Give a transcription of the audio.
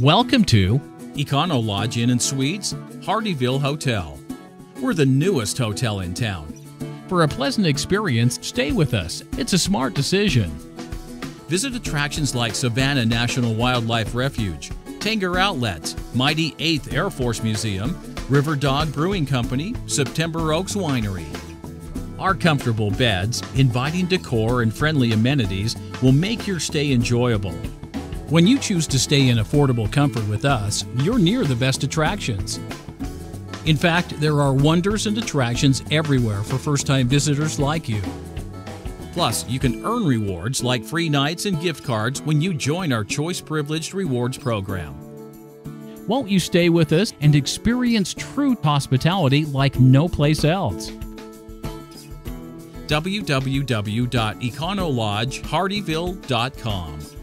Welcome to Econo Lodge Inn and Suites, Hardeeville Hotel. We're the newest hotel in town. For a pleasant experience, stay with us. It's a smart decision. Visit attractions like Savannah National Wildlife Refuge, Tanger Outlets, Mighty 8th Air Force Museum, River Dog Brewing Company, September Oaks Winery. Our comfortable beds, inviting decor, and friendly amenities will make your stay enjoyable. When you choose to stay in affordable comfort with us, you're near the best attractions. In fact, there are wonders and attractions everywhere for first-time visitors like you. Plus, you can earn rewards like free nights and gift cards when you join our Choice Privileged Rewards program. Won't you stay with us and experience true hospitality like no place else? www.econolodgehardeeville.com